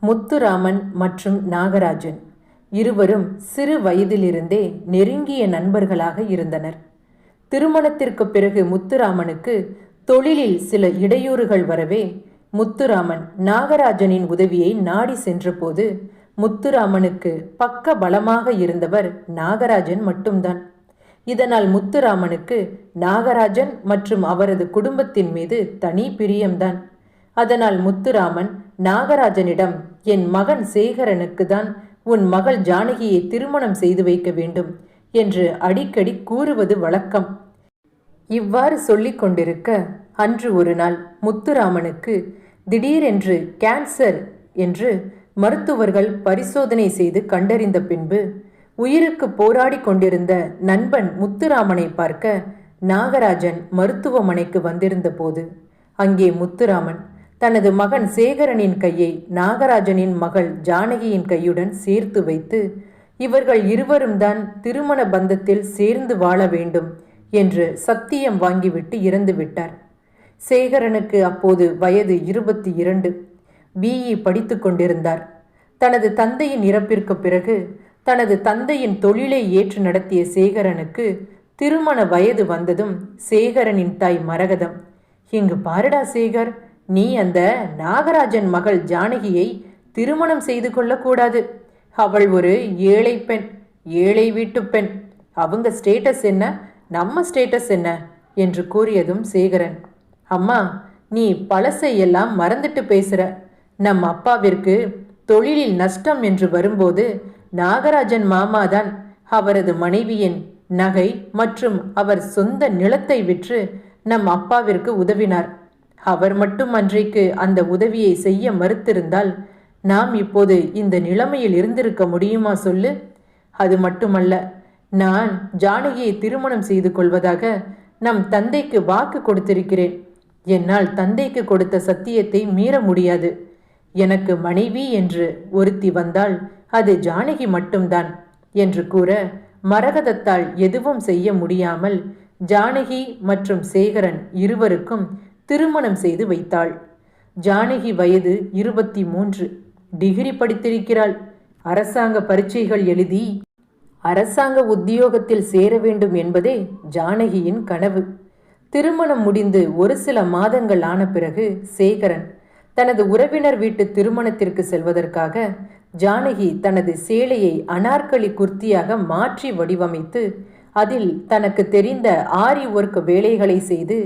முத்துராமன் மற்றும் நாகராஜன் இருவரும் சிறு வயதிலிருந்தே நெருங்கிய நண்பர்களாக இருந்தனர். திருமணத்திற்கு பிறகு முத்துராமனுக்கு தொழிலில் சில இடையூறுகள் வரவே முத்துராமன் நாகராஜனின் உதவியை நாடி சென்றபோது முத்துராமனுக்கு பக்க பலமாக இருந்தவர் நாகராஜன் மட்டும்தான். இதனால் முத்துராமனுக்கு நாகராஜன் மற்றும் அவரது குடும்பத்தின் மீது தனி பிரியம்தான். அதனால் முத்துராமன் நாகராஜனிடம், என் மகன் சேகரனுக்கு தான் உன் மகள் ஜானகியை திருமணம் செய்து வைக்க வேண்டும் என்று அடிக்கடி கூறுவது வழக்கம். இவ்வாறு சொல்லிக் கொண்டிருக்க அன்று ஒரு நாள் முத்துராமனுக்கு திடீரென்று கேன்சர் என்று மருத்துவர்கள் பரிசோதனை செய்து கண்டறிந்த பின்பு உயிருக்கு போராடி கொண்டிருந்த நண்பன் முத்துராமனை பார்க்க நாகராஜன் மருத்துவமனைக்கு வந்திருந்த போது அங்கே முத்துராமன் தனது மகன் சேகரனின் கையை நாகராஜனின் மகள் ஜானகியின் கையுடன் சேர்த்து வைத்து, இவர்கள் இருவரும் தான் திருமண பந்தத்தில் சேர்ந்து வாழ வேண்டும் என்று சத்தியம் வாங்கிவிட்டு இறந்து விட்டார். சேகரனுக்கு அப்போது வயது 22. பிஇ படித்து கொண்டிருந்தார். தனது தந்தையின் இறப்பிற்கு பிறகு தனது தந்தையின் தொழிலை ஏற்று நடத்திய சேகரனுக்கு திருமண வயது வந்ததும் சேகரனின் தாய் மரகதம், இங்கு பாருடா சேகர், நீ அந்த நாகராஜன் மகள் ஜானகியை திருமணம் செய்து கொள்ளக்கூடாது. அவள் ஒரு ஏழை பெண், ஏழை வீட்டு பெண். அவங்க ஸ்டேட்டஸ் என்ன, நம்ம ஸ்டேட்டஸ் என்ன என்று கூறியதும் சேகரன், அம்மா நீ பழசை எல்லாம் மறந்துட்டு பேசுற. நம் அப்பாவிற்கு தொழிலில் நஷ்டம் என்று வரும்போது நாகராஜன் மாமாதான் அவரது மனைவியின் நகை மற்றும் அவர் சொந்த நிலத்தை விற்று நம் அப்பாவிற்கு உதவினார். அவர் மட்டும் அன்றைக்கு அந்த உதவியை செய்ய மறுத்திருந்தால் நாம் இப்போது இந்த நிலைமையில் இருந்திருக்க முடியுமா சொல்லு? அது மட்டுமல்ல, நான் ஜானகியை திருமணம் செய்து கொள்வதாக நம் தந்தைக்கு வாக்கு கொடுத்திருக்கிறேன். என்னால் தந்தைக்கு கொடுத்த சத்தியத்தை மீற முடியாது. எனக்கு மனைவி என்று ஒருத்தி வந்தால் அது ஜானகி மட்டும்தான் என்று கூற மரகதத்தால் எதுவும் செய்ய முடியாமல் ஜானகி மற்றும் சேகரன் இருவருக்கும் திருமணம் செய்து வைத்தாள். ஜானகி வயது 23. டிகிரி படித்திருக்கிறாள். அரசாங்க பரீட்சைகள் எழுதி அரசாங்க உத்தியோகத்தில் சேர வேண்டும் என்பதே ஜானகியின் கனவு. திருமணம் முடிந்து ஒரு சில மாதங்கள் ஆன பிறகு சேகரன் தனது உறவினர் வீட்டு திருமணத்திற்கு செல்வதற்காக ஜானகி தனது சேலையை அனார்கலி குர்த்தியாக மாற்றி வடிவமைத்து அதில் தனக்கு தெரிந்த ஆரி ஒர்க் வேலைகளை செய்து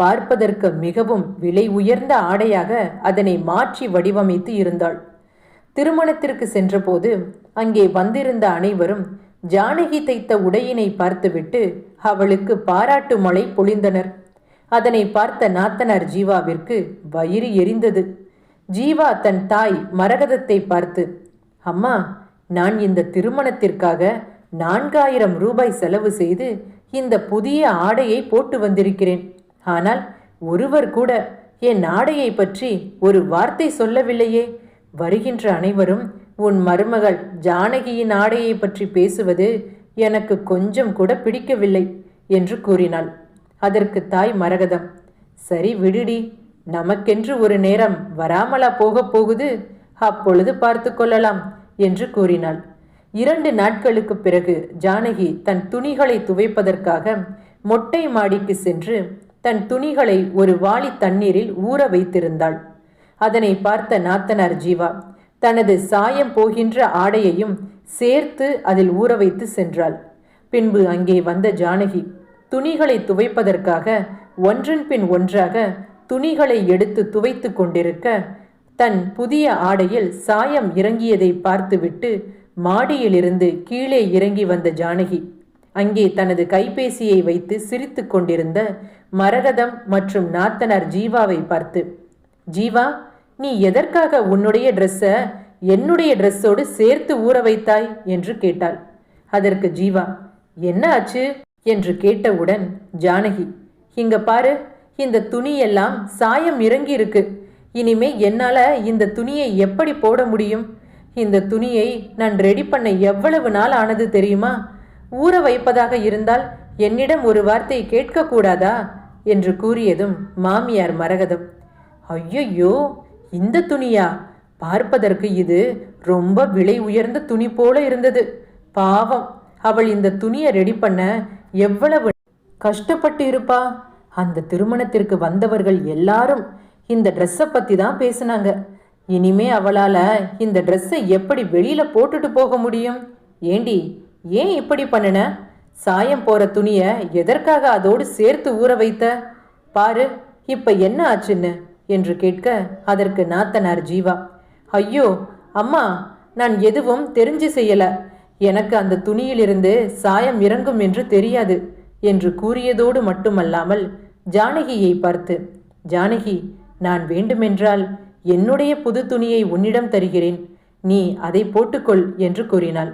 பார்ப்பதற்கு மிகவும் விலை உயர்ந்த ஆடையாக அதனை மாற்றி வடிவமைத்து இருந்தாள். திருமணத்திற்கு சென்றபோது அங்கே வந்திருந்த அனைவரும் ஜானகி தைத்த உடையினை பார்த்துவிட்டு அவளுக்கு பாராட்டு மழை பொழிந்தனர். அதனை பார்த்த நாத்தனார் ஜீவாவிற்கு வயிறு எரிந்தது. ஜீவா தன் தாய் மரகதத்தை பார்த்து, அம்மா, நான் இந்த திருமணத்திற்காக 4000 ரூபாய் செலவு செய்து இந்த புதிய ஆடையை போட்டு வந்திருக்கிறேன். ஆனால் ஒருவர் கூட என் ஆடையை பற்றி ஒரு வார்த்தை சொல்லவில்லையே. வருகின்ற அனைவரும் உன் மருமகள் ஜானகியின் ஆடையை பற்றி பேசுவது எனக்கு கொஞ்சம் கூட பிடிக்கவில்லை என்று கூறினாள். அதற்கு தாய் மரகதம், சரி விடுடி, நமக்கென்று ஒரு நேரம் வராமலா போகப் போகுது, அப்பொழுது பார்த்து கொள்ளலாம் என்று கூறினாள். 2 நாட்களுக்கு பிறகு ஜானகி தன் துணிகளை துவைப்பதற்காக மொட்டை மாடிக்கு சென்று தன் துணிகளை ஒரு வாளி தண்ணீரில் ஊற வைத்திருந்தாள். அதனை பார்த்த நாத்தனார் ஜீவா தனது சாயம் போகின்ற ஆடையையும் சேர்த்து அதில் ஊற வைத்து சென்றாள். பின்பு அங்கே வந்த ஜானகி துணிகளை துவைப்பதற்காக ஒன்றன் பின் ஒன்றாக துணிகளை எடுத்து துவைத்து கொண்டிருக்க தன் புதிய ஆடையில் சாயம் இறங்கியதை பார்த்துவிட்டு மாடியிலிருந்து கீழே இறங்கி வந்த ஜானகி அங்கே தனது கைபேசியை வைத்து சிரித்து கொண்டிருந்த மரகதம் மற்றும் நாத்தனார் ஜீவாவை பார்த்து, ஜீவா, நீ எதற்காக உன்னுடைய ட்ரெஸ்ஸை என்னுடைய ட்ரெஸ்ஸோடு சேர்த்து ஊற வைத்தாய் என்று கேட்டாள். அதற்கு ஜீவா, என்ன ஆச்சு என்று கேட்டவுடன் ஜானகி, இங்க பாரு, இந்த துணியெல்லாம் சாயம் இறங்கி இருக்கு. இனிமே என்னால இந்த துணியை எப்படி போட முடியும்? இந்த துணியை நான் ரெடி பண்ண எவ்வளவு நாள் ஆனது தெரியுமா? ஊற வைப்பதாக இருந்தால் என்னிடம் ஒரு வார்த்தை கேட்கக்கூடாதா என்று கூறியதும் மாமியார் மரகதம், ஐயையோ, இந்த துணியா? பார்ப்பதற்கு இது ரொம்ப விலை உயர்ந்த துணி போல இருந்தது. பாவம், அவள் இந்த துணியை ரெடி பண்ண எவ்வளவு கஷ்டப்பட்டு இருப்பா. அந்த திருமணத்திற்கு வந்தவர்கள் எல்லாரும் இந்த ட்ரெஸ்ஸை பத்தி தான் பேசினாங்க. இனிமே அவளால இந்த ட்ரெஸ்ஸை எப்படி வெளியில போட்டுட்டு போக முடியும்? ஏண்டி, ஏன் இப்படி பண்ணுன? சாயம் போற துணிய எதற்காக அதோடு சேர்த்து ஊற வைத்த? பாரு, இப்ப என்ன ஆச்சுன்னு என்று கேட்க, அதற்கு நாத்தனார் ஜீவா, ஐயோ அம்மா, நான் எதுவும் தெரிஞ்சு செய்யல. எனக்கு அந்த துணியிலிருந்து சாயம் இறங்கும் என்று தெரியாது என்று கூறியதோடு மட்டுமல்லாமல் ஜானகியை பார்த்து, ஜானகி, நான் வேண்டுமென்றால் என்னுடைய புது துணியை உன்னிடம் தருகிறேன், நீ அதை போட்டுக்கொள் என்று கூறினாள்.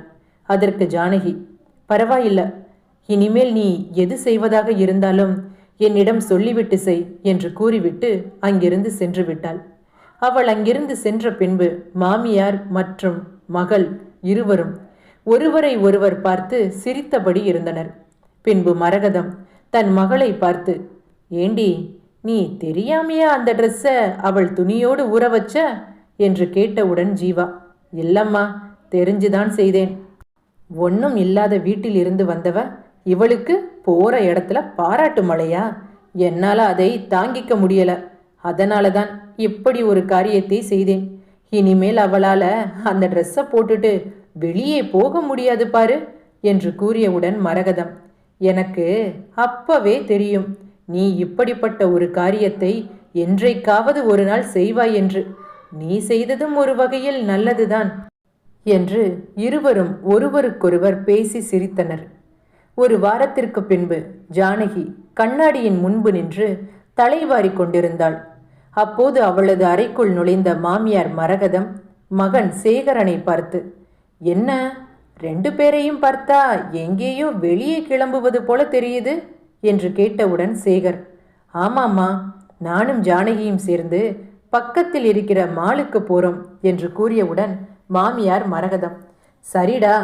அதற்கு ஜானகி, பரவாயில்ல, இனிமேல் நீ எது செய்வதாக இருந்தாலும் என்னிடம் சொல்லிவிட்டு செய் என்று கூறிவிட்டு அங்கிருந்து சென்று விட்டாள். அவள் அங்கிருந்து சென்ற பின்பு மாமியார் மற்றும் மகள் இருவரும் ஒருவரை ஒருவர் பார்த்து சிரித்தபடி இருந்தனர். பின்பு மரகதம் தன் மகளை பார்த்து, ஏண்டி, நீ தெரியாமையா அந்த ட்ரெஸ்ஸை அவள் துணியோடு ஊற வச்ச என்று கேட்டவுடன் ஜீவா, இல்லம்மா, தெரிஞ்சுதான் செய்தேன். ஒன்றும் இல்லாத வீட்டில் இருந்து வந்தவ இவளுக்கு போற இடத்துல பாராட்டு மழையா? என்னால அதை தாங்கிக்க முடியல. அதனால தான் இப்படி ஒரு காரியத்தை செய்தேன். இனிமேல் அவளால அந்த ட்ரெஸ்ஸை போட்டுட்டு வெளியே போக முடியாது பாரு என்று கூறியவுடன் மரகதம், எனக்கு அப்பவே தெரியும் நீ இப்படிப்பட்ட ஒரு காரியத்தை என்றைக்காவது ஒரு நாள் செய்வாய் என்று. நீ செய்ததும் ஒரு வகையில் நல்லதுதான் என்று இருவரும் ஒருவருக்கொருவர் பேசி சிரித்தனர். ஒரு வாரத்திற்கு பின்பு ஜானகி கண்ணாடியின் முன்பு நின்று தலைவாரி கொண்டிருந்தாள். அப்போது அவளது அறைக்குள் நுழைந்த மாமியார் மரகதம் மகன் சேகரனை பார்த்து, என்ன, 2 பேரையும் பார்த்தா எங்கேயோ வெளியே கிளம்புவது போல தெரியுது என்று கேட்டவுடன் சேகர், ஆமாம்மா, நானும் ஜானகியும் சேர்ந்து பக்கத்தில் இருக்கிற மாலுக்கு போறோம் என்று கூறியவுடன் மாமியார் மரகதம், சரிடா,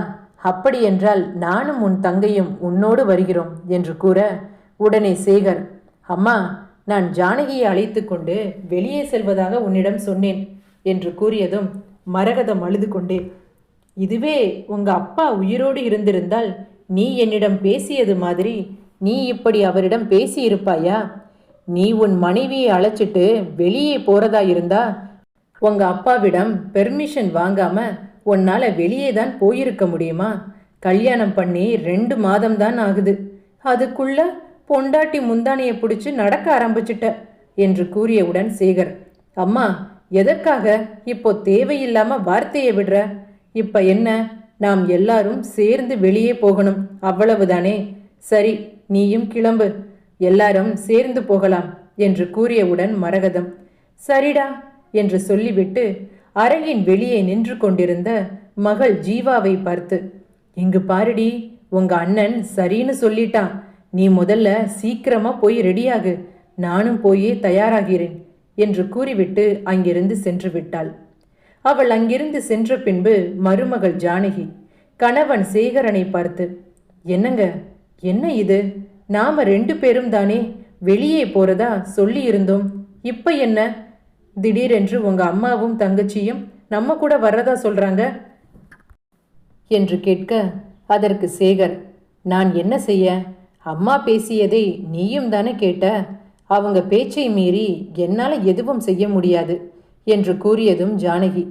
அப்படியென்றால் நானும் உன் தங்கையும் உன்னோடு வருகிறோம் என்று கூற, உடனே சேகர், அம்மா, நான் ஜானகியை அழைத்து கொண்டு வெளியே செல்வதாக உன்னிடம் சொன்னேன் என்று கூறியதும் மரகதம் அழுது கொண்டே, இதுவே உங்க அப்பா உயிரோடு இருந்திருந்தால் நீ என்னிடம் பேசியது மாதிரி நீ இப்படி அவரிடம் பேசி இருப்பாயா? நீ உன் மனைவியை அழைச்சிட்டு வெளியே போறதா இருந்தா உங்க அப்பாவிடம் பெர்மிஷன் வாங்காம உன்னால வெளியே தான் போயிருக்க முடியுமா? கல்யாணம் பண்ணி 2 மாதம்தான் ஆகுது, அதுக்குள்ள பொண்டாட்டி முந்தானையை பிடிச்சு நடக்க ஆரம்பிச்சிட்ட என்று கூறியவுடன் சேகர், அம்மா, எதற்காக இப்போ தேவையில்லாம வார்த்தையை விடுற? இப்ப என்ன, நாம் எல்லாரும் சேர்ந்து வெளியே போகணும், அவ்வளவுதானே? சரி, நீயும் கிளம்பு, எல்லாரும் சேர்ந்து போகலாம் என்று கூறியவுடன் மரகதம், சரிடா என்று சொல்லிவிட்டு அறையின் வெளியே நின்று கொண்டிருந்த மகள் ஜீவாவை பார்த்து, இங்கு பாருடி, உங்க அண்ணன் சரின்னு சொல்லிட்டான். நீ முதல்ல சீக்கிரமா போய் ரெடியாகு, நானும் போயே தயாராகிறேன் என்று கூறிவிட்டு அங்கிருந்து சென்று விட்டாள். அவள் அங்கிருந்து சென்ற பின்பு மருமகள் ஜானகி கணவன் சேகரனை பார்த்து, என்னங்க, என்ன இது? நாம 2 பேரும் தானே வெளியே போறதா சொல்லி இருந்தோம், இப்ப என்ன திடீரென்று உங்க அம்மாவும் தங்கச்சியும் நம்ம கூட வர்றதா சொல்றாங்க என்று கேட்க, அதற்கு சேகர், நான் என்ன செய்ய? அம்மா பேசியதை நீயும் தானே கேட்ட, அவங்க பேச்சை மீறி என்னால் எதுவும் செய்ய முடியாது என்று கூறியதும் ஜானகி,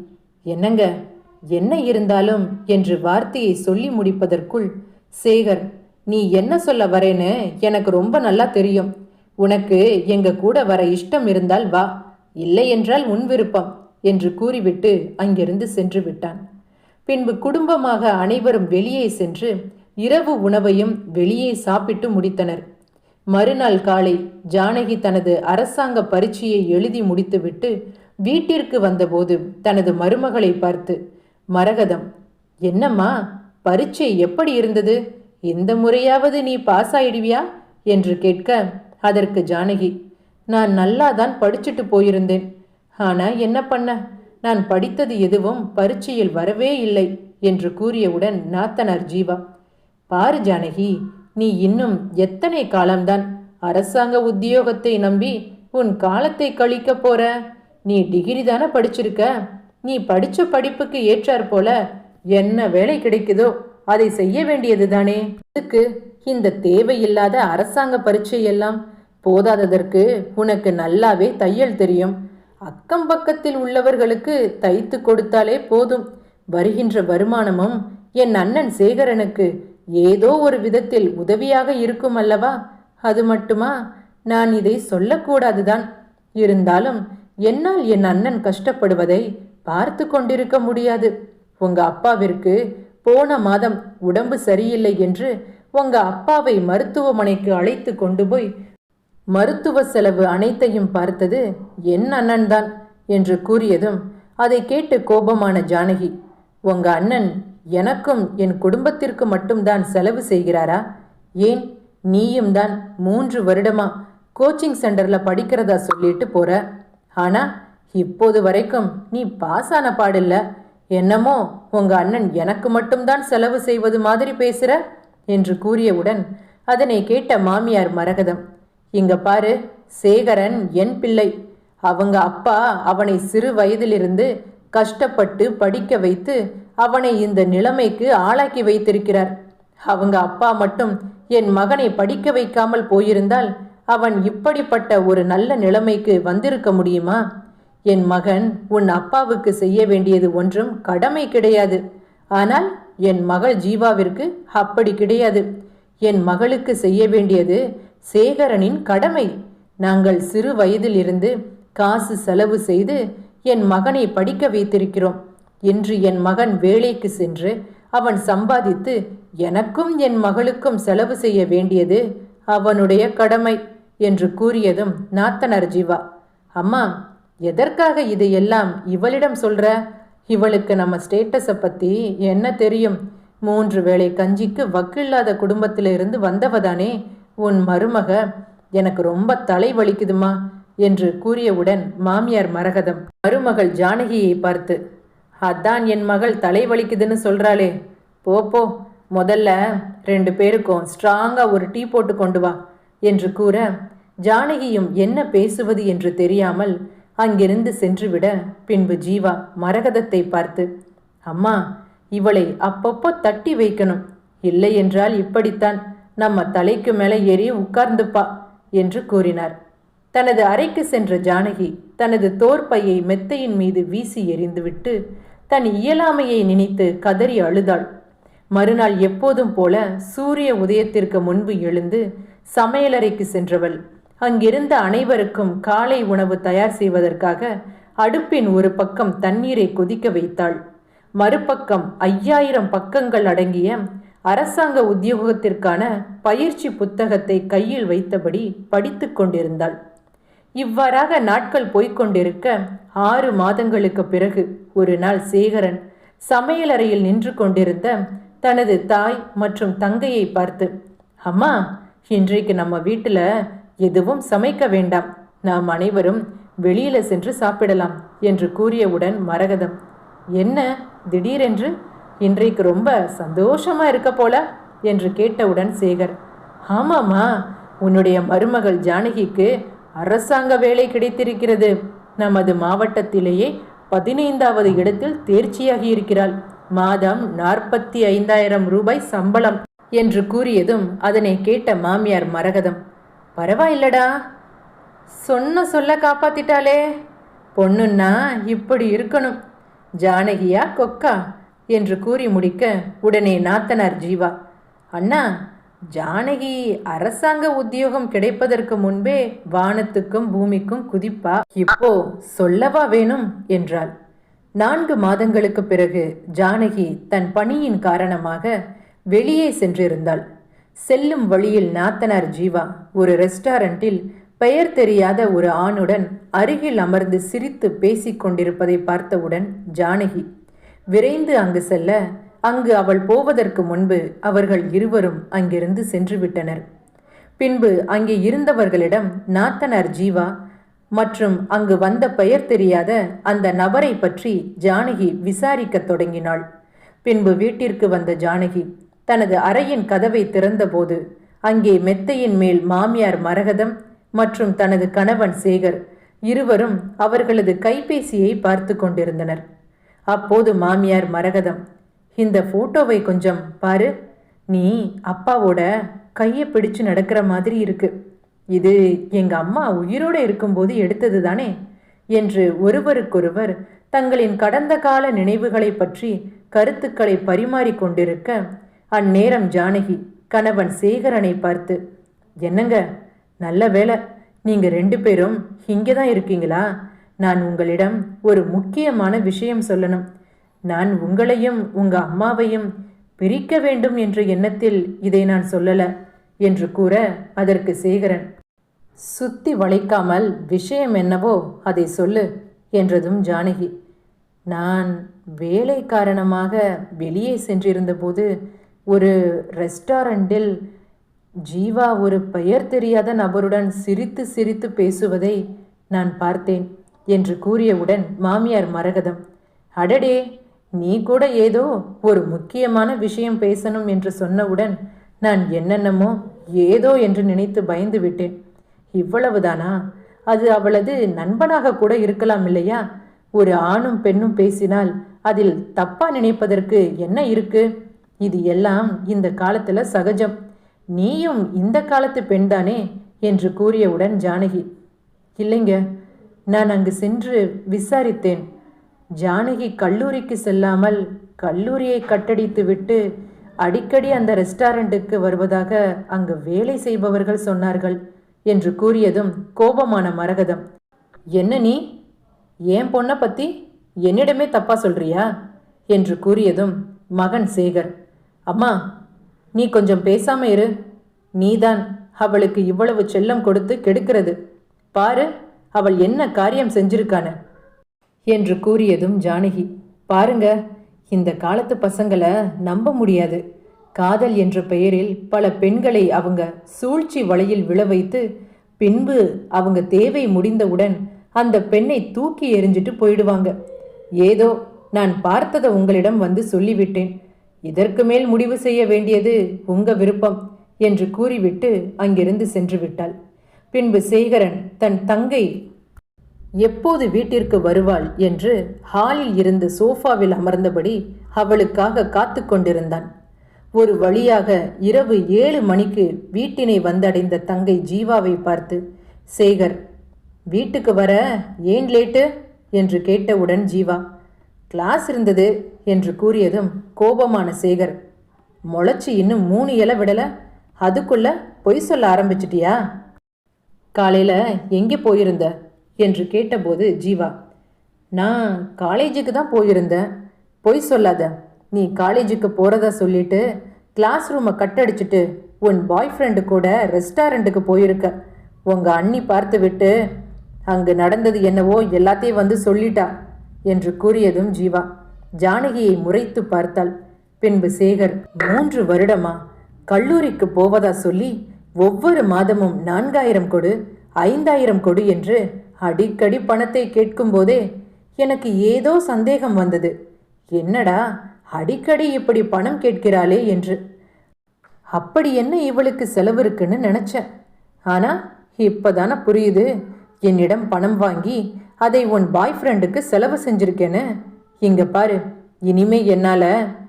என்னங்க, என்ன இருந்தாலும் என்று வார்த்தையை சொல்லி முடிப்பதற்குள் சேகர், நீ என்ன சொல்ல வரேன்னு எனக்கு ரொம்ப நல்லா தெரியும். உனக்கு எங்க கூட வர இஷ்டம் இருந்தால் வா, இல்லை என்றால் உன் விருப்பம் என்று கூறிவிட்டு அங்கிருந்து சென்று விட்டான். பின்பு குடும்பமாக அனைவரும் வெளியே சென்று இரவு உணவையும் வெளியே சாப்பிட்டு முடித்தனர். மறுநாள் காலை ஜானகி தனது அரசாங்க பரீட்சையை எழுதி முடித்துவிட்டு வீட்டிற்கு வந்தபோது தனது மருமகளை பார்த்து, மரகதம், என்னம்மா, பரீட்சை எப்படி இருந்தது? இந்த முறையாவது நீ பாஸ் ஆயிடுவியா என்று கேட்க, அதற்கு ஜானகி, நான் நல்லா தான் படிச்சுட்டு போயிருந்தேன். ஆனா என்ன பண்ண, நான் படித்தது எதுவும் பரீட்சையில் வரவே இல்லை என்று கூறியவுடன் நாத்தனார் ஜீவா, பாரு ஜானகி, நீ இன்னும் எத்தனை காலம்தான் அரசாங்க உத்தியோகத்தை நம்பி உன் காலத்தை கழிக்க போற? நீ டிகிரி தானே படிச்சிருக்க, நீ படிச்ச படிப்புக்கு ஏற்றாற் போல என்ன வேலை கிடைக்குதோ அதை செய்ய வேண்டியது தானே. இதுக்கு இந்த தேவையில்லாத அரசாங்க பரீட்சை எல்லாம் போதாததற்கு உனக்கு நல்லாவே தையல் தெரியும். அக்கம் பக்கத்தில் உள்ளவர்களுக்கு தைத்து கொடுத்தாலே போதும். வருகின்ற வருமானமும் என் அண்ணன் சேகரனுக்கு ஏதோ ஒரு விதத்தில் உதவியாக இருக்கும் அல்லவா? அது மட்டுமா? நான் இதை சொல்லக்கூடாதுதான். இருந்தாலும் என்னால் என் அண்ணன் கஷ்டப்படுவதை பார்த்து கொண்டிருக்க முடியாது. உங்க அப்பாவிற்கு போன மாதம் உடம்பு சரியில்லை என்று உங்க அப்பாவை மருத்துவமனைக்கு அழைத்து கொண்டு போய் மருத்துவ செலவு அனைத்தையும் பார்த்தது என் அண்ணன்தான் என்று கூறியதும் அதை கேட்டு கோபமான ஜானகி, உங்க அண்ணன் எனக்கும் என் குடும்பத்திற்கு மட்டும்தான் செலவு செய்கிறாரா? ஏன் நீயும் தான் 3 வருடமா கோச்சிங் சென்டர்ல படிக்கிறதா சொல்லிட்டு போற. ஆனா இப்போது வரைக்கும் நீ பாஸ் ஆன பாடில்ல. என்னமோ உங்க அண்ணன் எனக்கு மட்டும்தான் செலவு செய்வது மாதிரி பேசுற என்று கூறியவுடன் அதனை கேட்ட மாமியார் மரகதம், இங்க பாரு, சேகரன் என் பிள்ளை. அவங்க அப்பா அவனை சிறு வயதிலிருந்து கஷ்டப்பட்டு படிக்க வைத்து அவனை இந்த நிலைமைக்கு ஆளாக்கி வைத்திருக்கிறார். அவங்க அப்பா மட்டும் என் மகனை படிக்க வைக்காமல் போயிருந்தால் அவன் இப்படிப்பட்ட ஒரு நல்ல நிலைமைக்கு வந்திருக்க முடியுமா? என் மகன் உன் அப்பாவுக்கு செய்ய வேண்டியது ஒன்றும் கடமை கிடையாது. ஆனால் என் மகள் ஜீவாவிற்கு அப்படி கிடையாது. என் மகளுக்கு செய்ய வேண்டியது சேகரனின் கடமை. நாங்கள் சிறு வயதில் இருந்து காசு செலவு செய்து என் மகனை படிக்க வைத்திருக்கிறோம். இன்று என் மகன் வேலைக்கு சென்று அவன் சம்பாதித்து எனக்கும் என் மகளுக்கும் செலவு செய்ய வேண்டியது அவனுடைய கடமை என்று கூறியதும் நாத்தனார் ஜீவா, அம்மா, எதற்காக இதையெல்லாம் இவளிடம் சொல்ற? இவளுக்கு நம்ம ஸ்டேட்டஸை பற்றி என்ன தெரியும்? 3 வேளை கஞ்சிக்கு வக்கில்லாத குடும்பத்திலிருந்து வந்தவதானே உன் மருமக. எனக்கு ரொம்ப தலை வலிக்குதுமா என்று கூறியவுடன் மாமியார் மரகதம் மருமகள் ஜானகியை பார்த்து, அதான் என் மகள் தலை வலிக்குதுன்னு சொல்றாளே, போ முதல்ல 2 பேருக்கும் ஸ்ட்ராங்கா ஒரு டீ போட்டு கொண்டு வா என்று கூற ஜானகியும் என்ன பேசுவது என்று தெரியாமல் அங்கிருந்து சென்றுவிட பின்பு ஜீவா மரகதத்தை பார்த்து, அம்மா, இவளை அப்பப்போ தட்டி வைக்கணும். இல்லை என்றால் இப்படித்தான் நம்ம தலைக்கு மேலே ஏறி உட்கார்ந்துப்பா என்று கூறினார். தனது அறைக்கு சென்ற ஜானகி தனது தோற்பையை மெத்தையின் மீது வீசி எறிந்துவிட்டு தன் இயலாமையை நினைத்து கதறி அழுதாள். மறுநாள் எப்போதும் போல சூரிய உதயத்திற்கு முன்பு எழுந்து சமையலறைக்கு சென்றவள் அங்கிருந்த அனைவருக்கும் காலை உணவு தயார் செய்வதற்காக அடுப்பின் ஒரு பக்கம் தண்ணீரை கொதிக்க வைத்தாள். மறுபக்கம் 5000 பக்கங்கள் அடங்கிய அரசாங்க உத்தியோகத்திற்கான பயிற்சி புத்தகத்தை கையில் வைத்தபடி படித்து கொண்டிருந்தாள். இவ்வாறாக நாட்கள் போய்கொண்டிருக்க 6 மாதங்களுக்கு பிறகு ஒரு நாள் சேகரன் சமையலறையில் நின்று கொண்டிருந்த தனது தாய் மற்றும் தங்கையை பார்த்து, அம்மா, இன்றைக்கு நம்ம வீட்டில் எதுவும் சமைக்க வேண்டாம், நாம் அனைவரும் வெளியில சென்று சாப்பிடலாம் என்று கூறியவுடன் மரகதம், என்ன திடீரென்று, இன்றைக்கு ரொம்ப சந்தோஷமா இருக்க போல என்று கேட்டவுடன் சேகர், ஆமாம்மா, உன்னுடைய மருமகள் ஜானகிக்கு அரசாங்க வேலை கிடைத்திருக்கிறது. நமது மாவட்டத்திலேயே 15வது இடத்தில் தேர்ச்சியாகி இருக்கிறாள். மாதம் 45,000 ரூபாய் சம்பளம் என்று கூறியதும் அதனை கேட்ட மாமியார் மரகதம், பரவாயில்லடா, சொல்ல காப்பாத்திட்டாளே. பொண்ணுன்னா இப்படி இருக்கணும், ஜானகியா கொக்கா என்று கூறி முடிக்க உடனே நாத்தனார் ஜீவா, அண்ணா, ஜானகி அரசாங்க உத்தியோகம் கிடைப்பதற்கு முன்பே வானத்துக்கும் பூமிக்கும் குதிப்பா, இப்போ சொல்லவா வேணும் என்றாள். 4 மாதங்களுக்கு பிறகு ஜானகி தன் பணியின் காரணமாக வெளியே சென்றிருந்தாள். செல்லும் வழியில் நாத்தனார் ஜீவா ஒரு ரெஸ்டாரண்டில் பெயர் தெரியாத ஒரு ஆணுடன் அருகில் அமர்ந்து சிரித்து பேசிக் கொண்டிருப்பதை பார்த்தவுடன் ஜானகி விரைந்து அங்கு செல்ல, அங்கு அவள் போவதற்கு முன்பு அவர்கள் இருவரும் அங்கிருந்து சென்று விட்டனர். பின்பு அங்கே இருந்தவர்களிடம் நாத்தனார் ஜீவா மற்றும் அங்கு வந்த பெயர் தெரியாத அந்த நபரை பற்றி ஜானகி விசாரிக்க தொடங்கினாள். பின்பு வீட்டிற்கு வந்த ஜானகி தனது அறையின் கதவை திறந்தபோது அங்கே மெத்தையின் மேல் மாமியார் மரகதம் மற்றும் தனது கணவன் சேகர் இருவரும் அவர்களது கைபேசியை பார்த்து கொண்டிருந்தனர். அப்போது மாமியார் மரகதம், இந்த போட்டோவை கொஞ்சம் பாரு. நீ அப்பாவோட கையை பிடிச்சு நடக்கிற மாதிரி இருக்கு. இது எங்க அம்மா உயிரோடு இருக்கும்போது எடுத்தது தானே என்று ஒருவருக்கொருவர் தங்களின் கடந்த கால நினைவுகளை பற்றி கருத்துக்களை பரிமாறிக்கொண்டிருக்க, அந்நேரம் ஜானகி கணவன் சேகரனை பார்த்து, என்னங்க, நல்ல வேளை நீங்க 2 பேரும் இங்கே தான் இருக்கீங்களா? நான் உங்களிடம் ஒரு முக்கியமான விஷயம் சொல்லணும். நான் உங்களையும் உங்க அம்மாவையும் பிரிக்க வேண்டும் என்ற எண்ணத்தில் இதை நான் சொல்லல என்று கூற, அதற்கு சேகரன், சுத்தி வளைக்காமல் விஷயம் என்னவோ அதை சொல்லு என்றதும் ஜானகி, நான் வேலை காரணமாக வெளியே சென்றிருந்தபோது ஒரு ரெஸ்டாரண்டில் ஜீவா ஒரு பெயர் தெரியாத நபருடன் சிரித்து சிரித்து பேசுவதை நான் பார்த்தேன் என்று கூறியவுடன் மாமியார் மரகதம், அடடே, நீ கூட ஏதோ ஒரு முக்கியமான விஷயம் பேசணும் என்று சொன்னவுடன் நான் என்னென்னமோ ஏதோ என்று நினைத்து பயந்து விட்டேன். இவ்வளவுதானா? அது அவளது நண்பனாக கூட இருக்கலாம் இல்லையா? ஒரு ஆணும் பெண்ணும் பேசினால் அதில் தப்பா நினைப்பதற்கு என்ன இருக்கு? இது எல்லாம் இந்த காலத்துல சகஜம். நீயும் இந்த காலத்து பெண்தானே என்று கூறியவுடன் ஜானகி, இல்லைங்க, நான் அங்கு சென்று விசாரித்தேன். ஜானகி கல்லூரிக்கு செல்லாமல் கல்லூரியை கட்டடித்து விட்டு அடிக்கடி அந்த ரெஸ்டாரண்ட்டுக்கு வருவதாக அங்கு வேலை செய்பவர்கள் சொன்னார்கள் என்று கூறியதும் கோபமான மரகதம், என்ன நீ ஏன் பொண்ணை பற்றி என்னிடமே தப்பா சொல்றியா என்று கூறியதும் மகன் சேகர், அம்மா நீ கொஞ்சம் பேசாம இரு. நீதான் அவளுக்கு இவ்வளவு செல்லம் கொடுத்து கெடுக்கிறது. பாரு அவள் என்ன காரியம் செஞ்சிருக்கான என்று கூறியதும் ஜானகி, பாருங்க, இந்த காலத்து பசங்களை நம்ப முடியாது. காதல் என்ற பெயரில் பல பெண்களை அவங்க சூழ்ச்சி வலையில் விழ வைத்து பின்பு அவங்க தேவை முடிந்தவுடன் அந்த பெண்ணை தூக்கி எறிஞ்சிட்டு போயிடுவாங்க. ஏதோ நான் பார்த்ததை உங்களிடம் வந்து சொல்லிவிட்டேன். இதற்கு மேல் முடிவு செய்ய வேண்டியது உங்க விருப்பம் என்று கூறிவிட்டு அங்கிருந்து சென்று விட்டாள். பின்பு சேகரன் தன் தங்கை எப்போது வீட்டிற்கு வருவாள் என்று ஹாலில் இருந்த சோஃபாவில் அமர்ந்தபடி அவளுக்காக காத்து கொண்டிருந்தான். ஒரு வழியாக இரவு 7 மணிக்கு வீட்டினை வந்தடைந்த தங்கை ஜீவாவை பார்த்து சேகர், வீட்டுக்கு வர ஏன் லேட்டு என்று கேட்டவுடன் ஜீவா, கிளாஸ் இருந்தது என்று கூறியதும் கோபமான சேகர், முளைச்சி இன்னும் 3 இலை விடல, அதுக்குள்ள பொய் சொல்ல ஆரம்பிச்சிட்டியா? காலையில எங்கே போயிருந்த என்று கேட்டபோது ஜீவா, நான் காலேஜுக்கு தான் போயிருந்தேன். பொய் சொல்லாத, நீ காலேஜுக்கு போகிறதா சொல்லிட்டு கிளாஸ் ரூமை கட்டடிச்சிட்டு உன் பாய் ஃப்ரெண்டு கூட ரெஸ்டாரண்ட்டுக்கு போயிருக்க. உங்கள் அண்ணி பார்த்து விட்டு அங்கு நடந்தது என்னவோ எல்லாத்தையும் வந்து சொல்லிட்டா என்று கூறியதும் ஜீவா ஜானகியை முறைத்து பார்த்தாள். பின்பு சேகர், 3 வருடமா கல்லூரிக்கு போவதா சொல்லி ஒவ்வொரு மாதமும் 4000 கொடு, 5000 கொடு என்று அடிக்கடி பணத்தை கேட்கும் போதே எனக்கு ஏதோ சந்தேகம் வந்தது. என்னடா அடிக்கடி இப்படி பணம் கேட்கிறாளே என்று. அப்படி என்ன இவளுக்கு செலவு இருக்குன்னு நினைச்சேன். ஆனா இப்பதான புரியுது, என்னிடம் பணம் வாங்கி அதை உன் பாய் ஃப்ரெண்டுக்கு செலவு செஞ்சிருக்கேன்னு. இங்க பாரு, இனிமே என்னால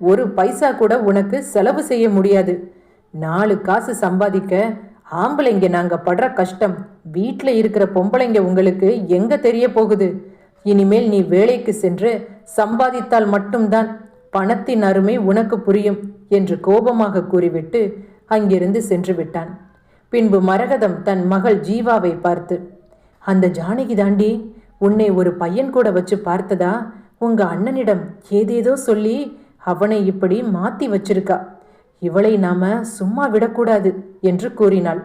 ஒரு பைசா கூட உனக்கு செலவு செய்ய முடியாது. 4 காசு சம்பாதிக்க ஆம்பளைங்க நாங்க படுற கஷ்டம் வீட்டில் இருக்கிற பொம்பளைங்க உங்களுக்கு எங்க தெரிய போகுது? இனிமேல் நீ வேலைக்கு சென்று சம்பாதித்தால் மட்டும்தான் பணத்தின் அருமை உனக்கு புரியும் என்று கோபமாக கூறிவிட்டு அங்கிருந்து சென்று விட்டான். பின்பு மரகதம் தன் மகள் ஜீவாவை பார்த்து, அந்த ஜானகி தாண்டி உன்னை ஒரு பையன் கூட வச்சு பார்த்ததா உங்க அண்ணனிடம் ஏதேதோ சொல்லி அவனை இப்படி மாத்தி வச்சிருக்கா. இவளை நாம சும்மா விடக்கூடாது என்று கூறினாள்.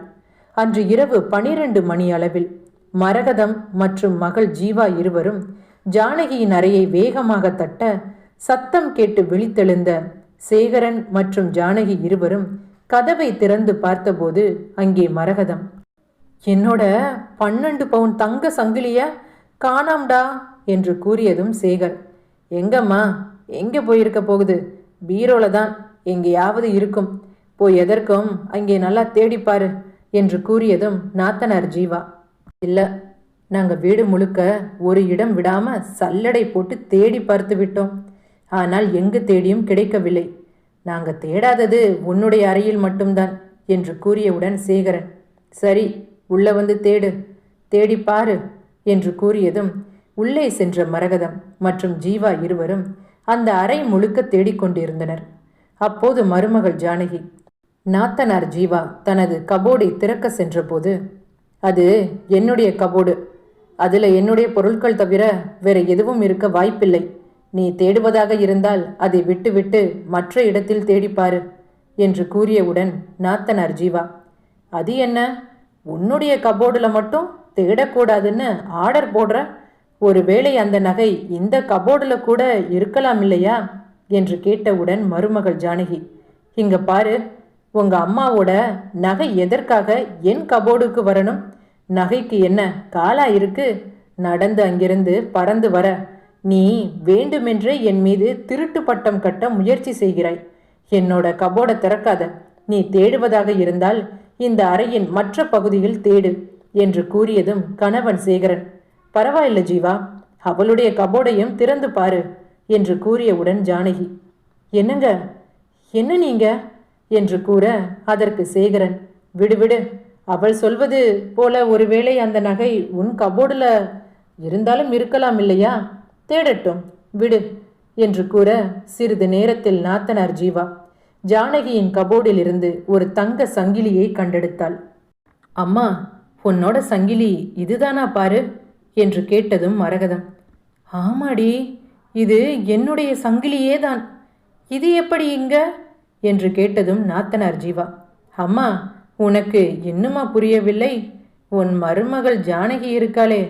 அன்று இரவு 12 மணி அளவில் மரகதம் மற்றும் மகள் ஜீவா இருவரும் ஜானகியின் அறையை வேகமாக தட்ட சத்தம் கேட்டு விழித்தெழுந்த சேகரன் மற்றும் ஜானகி இருவரும் கதவை திறந்து பார்த்தபோது அங்கே மரகதம், என்னோட 12 பவுன் தங்க சங்கிலிய காணாம்டா என்று கூறியதும் சேகர், எங்கம்மா, எங்கே போயிருக்க போகுது? பீரோல தான் எங்கேயாவது இருக்கும், போய் எதற்கும் அங்கே நல்லா தேடிப்பாரு என்று கூறியதும் நாத்தனார் ஜீவா, இல்லை, நாங்கள் வீடு முழுக்க ஒரு இடம் விடாம சல்லடை போட்டு தேடி பார்த்து விட்டோம். ஆனால் எங்கு தேடியும் கிடைக்கவில்லை. நாங்கள் தேடாதது உன்னுடைய அறையில் மட்டும்தான் என்று கூறியவுடன் சேகரன், சரி உள்ள வந்து தேடு, தேடி பாரு என்று கூறியதும் உள்ளே சென்ற மரகதம் மற்றும் ஜீவா இருவரும் அந்த அறை முழுக்க தேடிக்கொண்டிருந்தனர். அப்போது மருமகள் ஜானகி, நாத்தனார் ஜீவா தனது கபோர்டை திறக்க சென்றபோது, அது என்னுடைய கபோர்டு, அதில் என்னுடைய பொருட்கள் தவிர வேற எதுவும் இருக்க வாய்ப்பில்லை. நீ தேடுவதாக இருந்தால் அதை விட்டுவிட்டு மற்ற இடத்தில் தேடிப்பாரு என்று கூறியவுடன் நாத்தனார் ஜீவா, அது என்ன, உன்னுடைய கபோர்டில் மட்டும் தேடக்கூடாதுன்னு ஆர்டர் போடுற? ஒருவேளை அந்த நகை இந்த கபோர்டில் கூட இருக்கலாம் இல்லையா என்று கேட்டவுடன் மருமகள் ஜானகி, இங்க பாரு, உங்க அம்மாவோட நகை எதற்காக என் கபோர்டுக்கு வரணும்? நகைக்கு என்ன காலா இருக்கு? நடந்து அங்கிருந்து பறந்து வர நீ வேண்டுமென்றே என் மீது திருட்டு பட்டம் கட்ட முயற்சி செய்கிறாய். என்னோட கபோர்டை திறக்காத. நீ தேடுவதாக இருந்தால் இந்த அறையின் மற்ற பகுதியில் தேடு என்று கூறியதும் கணவன் சேகரன், பரவாயில்ல ஜீவா, அவளுடைய கபோர்டையும் திறந்து பாரு என்று கூறியவுடன் ஜானகி, என்னங்க, என்ன நீங்க என்று கூற அதற்கு சேகரன், விடு விடு, அவள் சொல்வது போல ஒருவேளை அந்த நகை உன் கபோர்டில் இருந்தாலும் இருக்கலாம் இல்லையா, தேடட்டும் விடு என்று கூற சிறிது நேரத்தில் நாத்தனார் ஜீவா ஜானகியின் கபோர்டில் இருந்து ஒரு தங்க சங்கிலியை கண்டெடுத்தாள். அம்மா, உன்னோட சங்கிலி இதுதானா பாரு என்று கேட்டதும் மரகதம், ஆமாடி, இது என்னுடைய சங்கிலியே தான். இது எப்படி இங்க என்று கேட்டதும் நாத்தனார் ஜீவா, அம்மா உனக்கு இன்னுமா புரியவில்லை? உன் மருமகள் ஜானகி இருக்காளே,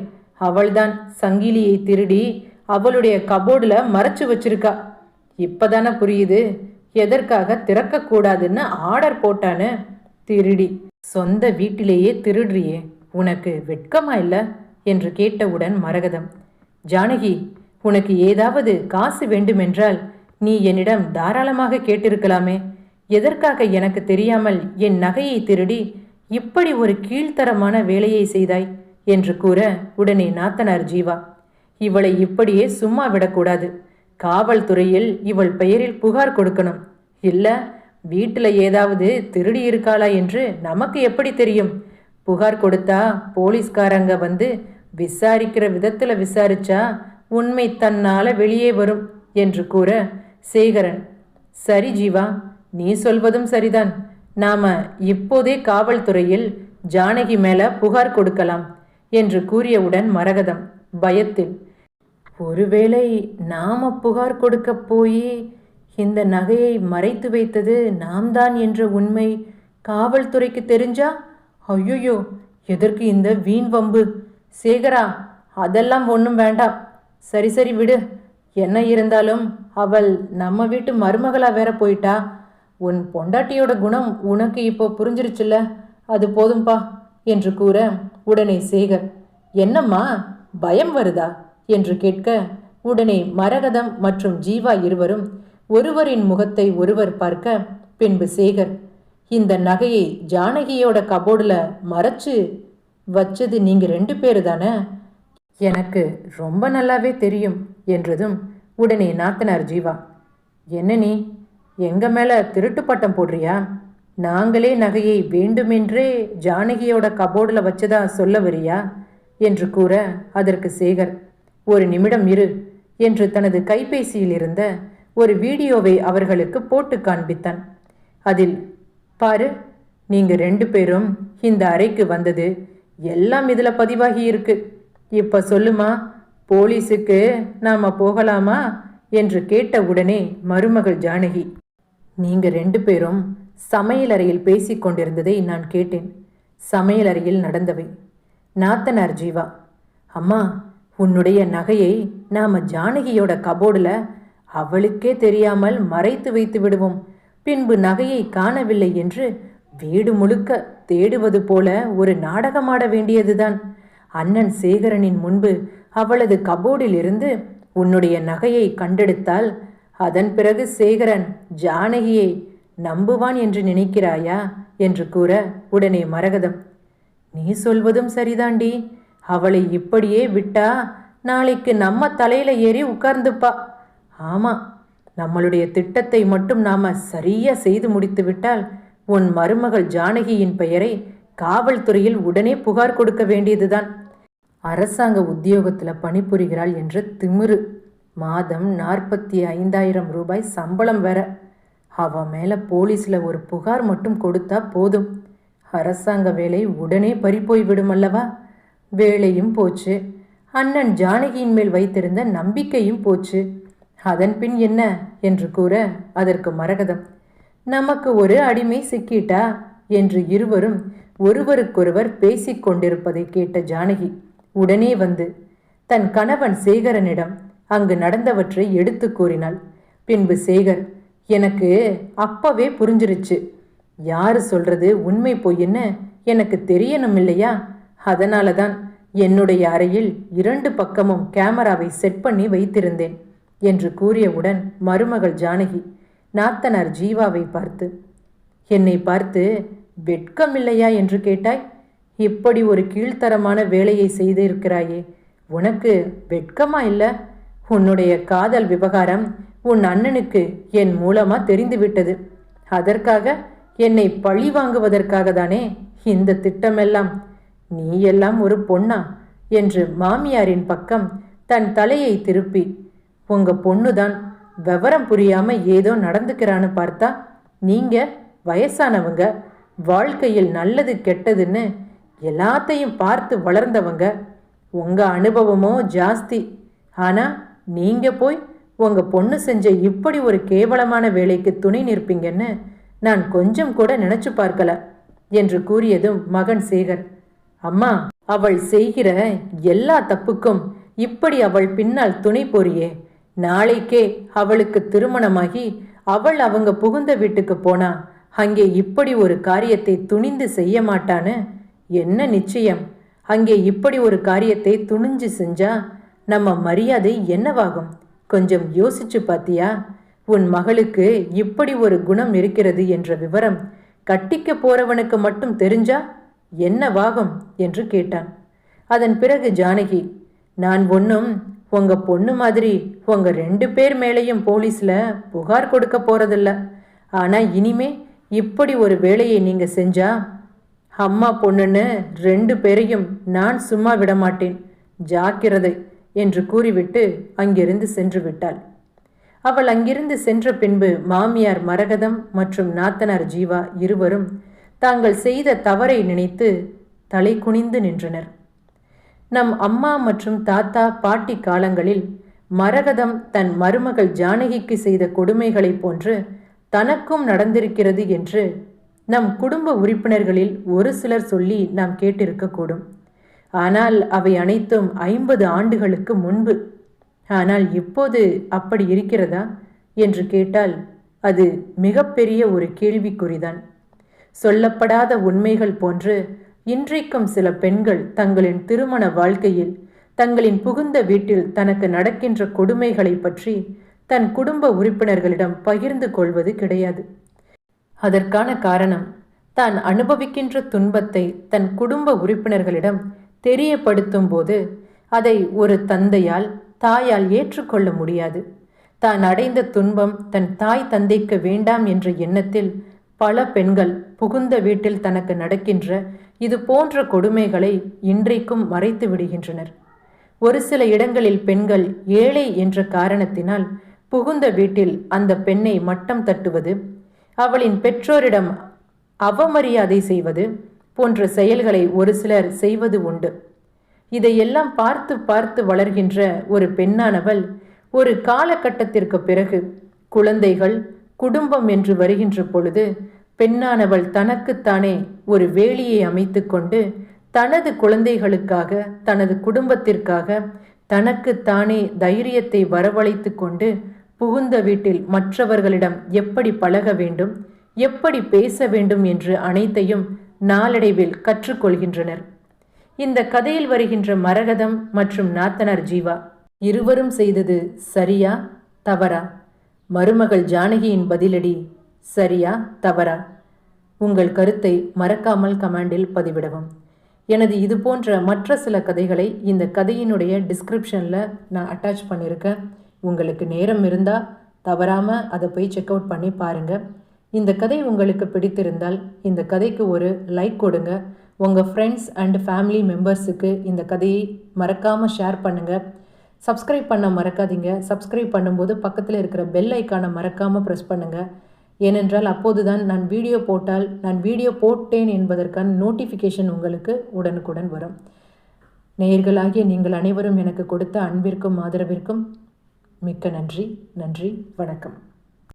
அவள்தான் சங்கிலியை திருடி அவளுடைய கபோர்டில் மறைச்சு வச்சிருக்கா. இப்பதானே புரியுது எதற்காக திறக்கக்கூடாதுன்னு ஆர்டர் போட்டான்னு. திருடி, சொந்த வீட்டிலேயே திருடுறியே, உனக்கு வெட்கமா இல்லை என்று கேட்டவுடன் மரகதம், ஜானகி, உனக்கு ஏதாவது காசு வேண்டுமென்றால் நீ என்னிடம் தாராளமாக கேட்டிருக்கலாமே. எதற்காக எனக்கு தெரியாமல் என் நகையை திருடி இப்படி ஒரு கீழ்த்தரமான வேலையை செய்தாய் என்று கூற உடனே நாத்தனார் ஜீவா, இவளை இப்படியே சும்மா விடக்கூடாது. காவல்துறையில் இவள் பெயரில் புகார் கொடுக்கணும். இல்ல வீட்டில் ஏதாவது திருடி இருக்காளா என்று நமக்கு எப்படி தெரியும்? புகார் கொடுத்தா போலீஸ்காரங்க வந்து விசாரிக்கிற விதத்தில் விசாரிச்சா உண்மை தன்னால வெளியே வரும் என்று கூற சேகரன், சரி ஜீவா, நீ சொல்வதும் சரிதான். நாம இப்போதே காவல்துறையில் ஜானகி மேல புகார் கொடுக்கலாம் என்று கூறியவுடன் மரகதம் பயத்தில், ஒருவேளை நாம புகார் கொடுக்க போய் இந்த நகையை மறைத்து வைத்தது நாம் தான் என்ற உண்மை காவல்துறைக்கு தெரிஞ்சா? ஐயோ, எதற்கு இந்த வீண் வம்பு? சேகரா, அதெல்லாம் ஒன்றும் வேண்டாம். சரி சரி விடு. என்ன இருந்தாலும் அவள் நம்ம வீட்டு மருமகளா வேற போயிட்டா. உன் பொண்டாட்டியோட குணம் உனக்கு இப்போ புரிஞ்சிருச்சுல்ல, அது போதும்பா என்று கூற உடனே சேகர், என்னம்மா பயம் வருதா என்று கேட்க உடனே மரகதம் மற்றும் ஜீவா இருவரும் ஒருவரின் முகத்தை ஒருவர் பார்க்க பின்பு சேகர், இந்த நகையை ஜானகியோட கபோர்டில் மறைச்சு வச்சது நீங்க 2 பேரு தானே? எனக்கு ரொம்ப நல்லாவே தெரியும் என்றதும் உடனே நாத்தனார் ஜீவா, என்ன நீ எங்க மேல திருட்டு பட்டம் போடுறியா? நாங்களே நகையை வேண்டுமென்றே ஜானகியோட கபோர்டில் வச்சதா சொல்ல வரியா என்று கூற அதற்கு சேகர், ஒரு நிமிடம் இரு என்று தனது கைபேசியில் இருந்த ஒரு வீடியோவை அவர்களுக்கு போட்டு காண்பித்தான். அதில், பாரு, நீங்க 2 பேரும் இந்த அறைக்கு வந்தது எல்லாம் இதில் பதிவாகி இருக்கு. இப்ப சொல்லுமா, போலீஸுக்கு நாம போகலாமா என்று கேட்ட உடனே மருமகள் ஜானகி, நீங்க 2 பேரும் சமையலறையில் பேசிக் கொண்டிருந்ததை நான் கேட்டேன். சமையலறையில் நடந்தவை. நாத்தனார் ஜீவா, அம்மா, உன்னுடைய நகையை நாம ஜானகியோட கபோர்டில் அவளுக்கே தெரியாமல் மறைத்து வைத்து விடுவோம். பின்பு நகையை காணவில்லை என்று வீடு முழுக்க தேடுவது போல ஒரு நாடகமாட வேண்டியதுதான். அண்ணன் சேகரனின் முன்பு அவளது கபோர்டில் இருந்து உன்னுடைய நகையை கண்டெடுத்தால் அதன் பிறகு சேகரன் ஜானகியை நம்புவான் என்று நினைக்கிறாயா என்று கூற உடனே மரகதம், நீ சொல்வதும் சரிதாண்டி. அவளை இப்படியே விட்டா நாளைக்கு நம்ம தலையில ஏறி உட்கார்ந்துப்பா. ஆமா, நம்மளுடைய திட்டத்தை மட்டும் நாம சரியா செய்து முடித்து விட்டால் உன் மருமகள் ஜானகியின் பெயரை காவல்துறையில் உடனே புகார் கொடுக்க வேண்டியதுதான். அரசாங்க உத்தியோகத்துல பணிபுரிகிறாள் என்ற திமிரு. மாதம் 45,000 ரூபாய் சம்பளம் வேற. அவ மேல போலீஸ்ல ஒரு புகார் மட்டும் கொடுத்தா போதும், அரசாங்க வேலை உடனே பறிப்போய் விடும் அல்லவா? வேலையும் போச்சு, அண்ணன் ஜானகியின் மேல் வைத்திருந்த நம்பிக்கையும் போச்சு. அதன் பின் என்ன என்று கூற அதற்கு மரகதம், நமக்கு ஒரு அடிமை சிக்கிட்டா என்று இருவரும் ஒருவருக்கொருவர் பேசிக் கொண்டிருப்பதை கேட்ட ஜானகி உடனே வந்து தன் கணவன் சேகரனிடம் அங்கு நடந்தவற்றை எடுத்து கூறினாள். பின்பு சேகர், எனக்கு அப்பவே புரிஞ்சிருச்சு, யாரு சொல்றது உண்மை பொய்ன்னு எனக்கு தெரியணும் இல்லையா? அதனால தான் என்னுடைய அறையில் 2 பக்கமும் கேமராவை செட் பண்ணி வைத்திருந்தேன் என்று கூறியவுடன் மருமகள் ஜானகி நாத்தனார் ஜீவாவை பார்த்து, என்னை பார்த்து வெட்கம் இல்லையா என்று கேட்டாய்? இப்படி ஒரு கீழ்த்தரமான வேலையை செய்திருக்கிறாயே, உனக்கு வெட்கமா இல்லை? உன்னுடைய காதல் விவகாரம் உன் அண்ணனுக்கு என் மூலமா தெரிந்துவிட்டது. அதற்காக என்னை பழி வாங்குவதற்காக தானே இந்த திட்டமெல்லாம். நீ எல்லாம் ஒரு பொண்ணா என்று மாமியாரின் பக்கம் தன் தலையை திருப்பி, உங்க பொண்ணுதான் விவரம் புரியாம ஏதோ நடந்துக்கிறான்னு பார்த்தா நீங்க வயசானவங்க, வாழ்க்கையில் நல்லது கெட்டதுன்னு எல்லாத்தையும் பார்த்து வளர்ந்தவங்க, உங்க அனுபவமோ ஜாஸ்தி. ஆனா நீங்க போய் உங்க பொண்ணு செஞ்ச இப்படி ஒரு கேவலமான வேலைக்கு துணை நிற்பீங்கன்னு நான் கொஞ்சம் கூட நினைச்சு பார்க்கல என்று கூறியதும் மகன் சேகர், அம்மா, அவள் செய்கிற எல்லா தப்புக்கும் இப்படி அவள் பின்னால் துணை போறியே, நாளைக்கே அவளுக்கு திருமணமாகி அவள் அவங்க புகுந்த வீட்டுக்கு போனா அங்கே இப்படி ஒரு காரியத்தை துணிந்து செய்ய மாட்டான்னு என்ன நிச்சயம்? அங்கே இப்படி ஒரு காரியத்தை துணிஞ்சு செஞ்சா நம்ம மரியாதை என்னவாகும்? கொஞ்சம் யோசிச்சு பாத்தியா? உன் மகளுக்கு இப்படி ஒரு குணம் இருக்கிறது என்ற விவரம் கட்டிக்க போறவனுக்கு மட்டும் தெரிஞ்சா என்னவாகும் என்று கேட்டான். அதன் பிறகு ஜானகி, நான் ஒன்றும் உங்க பொண்ணு மாதிரி உங்க 2 பேர் மேலேயும் போலீஸ்ல புகார் கொடுக்க போறதில்ல. ஆனா இனிமே இப்படி ஒரு வேலையை நீங்க செஞ்சா அம்மா பொண்ணுன்னு 2 பேரையும் நான் சும்மா விடமாட்டேன், ஜாக்கிரதை என்று கூறிவிட்டு அங்கிருந்து சென்று விட்டாள். அவள் அங்கிருந்து சென்ற பின்பு மாமியார் மரகதம் மற்றும் நாத்தனார் ஜீவா இருவரும் தாங்கள் செய்த தவறை நினைத்து தலை குனிந்து நின்றனர். நம் அம்மா மற்றும் தாத்தா பாட்டி காலங்களில் மரகதம் தன் மருமகள் ஜானகிக்கு செய்த கொடுமைகளைப் போன்று தனக்கும் நடந்திருக்கிறது என்று நம் குடும்ப உறுப்பினர்களில் ஒரு சிலர் சொல்லி நாம் கேட்டிருக்கக்கூடும். ஆனால் அவை அனைத்தும் 50 ஆண்டுகளுக்கு முன்பு. ஆனால் இப்போது அப்படி இருக்கிறதா என்று கேட்டால் அது மிகப்பெரிய ஒரு கேள்விக்குறிதான். சொல்லப்படாத உண்மைகள் போன்று இன்றைக்கும் சில பெண்கள் தங்களின் திருமண வாழ்க்கையில் தங்களின் புகுந்த வீட்டில் தனக்கு நடக்கின்ற கொடுமைகளை பற்றி தன் குடும்ப உறுப்பினர்களிடம் பகிர்ந்து கொள்வது கிடையாது. அதற்கான காரணம், தான் அனுபவிக்கின்ற துன்பத்தை தன் குடும்ப உறுப்பினர்களிடம் தெரியப்படுத்தும் போது அதை ஒரு தந்தையால் தாயால் ஏற்றுக்கொள்ள முடியாது. தான் அடைந்த துன்பம் தன் தாய் தந்தைக்கு வேண்டாம் என்ற எண்ணத்தில் பல பெண்கள் புகுந்த வீட்டில் தனக்கு நடக்கின்ற இது போன்ற கொடுமைகளை இன்றைக்கும் மறைத்து விடுகின்றனர். ஒரு சில இடங்களில் பெண்கள் ஏழை என்ற காரணத்தினால் புகுந்த வீட்டில் அந்த பெண்ணை மட்டம் தட்டுவது, அவளின் பெற்றோரிடம் அவமரியாதை செய்வது போன்ற செயல்களை ஒரு சிலர் செய்வது உண்டு. இதையெல்லாம் பார்த்து பார்த்து வளர்கின்ற ஒரு பெண்ணானவள் ஒரு காலகட்டத்திற்கு பிறகு குழந்தைகள் குடும்பம் என்று வருகின்ற பொழுது பெண்ணானவள் தனக்குத்தானே ஒரு வேலியை அமைத்து கொண்டு தனது குழந்தைகளுக்காக தனது குடும்பத்திற்காக தனக்குத்தானே தைரியத்தை வரவழைத்து கொண்டு புகுந்த வீட்டில் மற்றவர்களிடம் எப்படி பழக வேண்டும், எப்படி பேச வேண்டும் என்று அனைத்தையும் நாளடைவில் கற்றுக்கொள்கின்றனர். இந்த கதையில் வருகின்ற மரகதம் மற்றும் நாத்தனார் ஜீவா இருவரும் செய்தது சரியா தவறா? மருமகள் ஜானகியின் பதிலடி சரியா தவறா? உங்கள் கருத்தை மறக்காமல் கமெண்டில் பதிவிடவும். எனது இது போன்ற மற்ற சில கதைகளை இந்த கதையினுடைய டிஸ்கிரிப்ஷனில் நான் அட்டாச் பண்ணியிருக்கேன். உங்களுக்கு நேரம் இருந்தால் தவறாமல் அதை போய் செக் அவுட் பண்ணி பாருங்கள். இந்த கதை உங்களுக்கு பிடித்திருந்தால் இந்த கதைக்கு ஒரு லைக் கொடுங்க. உங்கள் ஃப்ரெண்ட்ஸ் அண்ட் ஃபேமிலி மெம்பர்ஸுக்கு இந்த கதையை மறக்காமல் ஷேர் பண்ணுங்கள். சப்ஸ்கிரைப் பண்ண மறக்காதீங்க. சப்ஸ்கிரைப் பண்ணும்போது பக்கத்தில் இருக்கிற பெல் ஐக்கானை மறக்காமல் ப்ரெஸ் பண்ணுங்கள். ஏனென்றால் அப்போது தான் நான் வீடியோ போட்டேன் என்பதற்கான நோட்டிஃபிகேஷன் உங்களுக்கு உடனுக்குடன் வரும். நேயர்களாகிய நீங்கள் அனைவரும் எனக்கு கொடுத்த அன்பிற்கும் ஆதரவிற்கும் மிக்க நன்றி. வணக்கம்.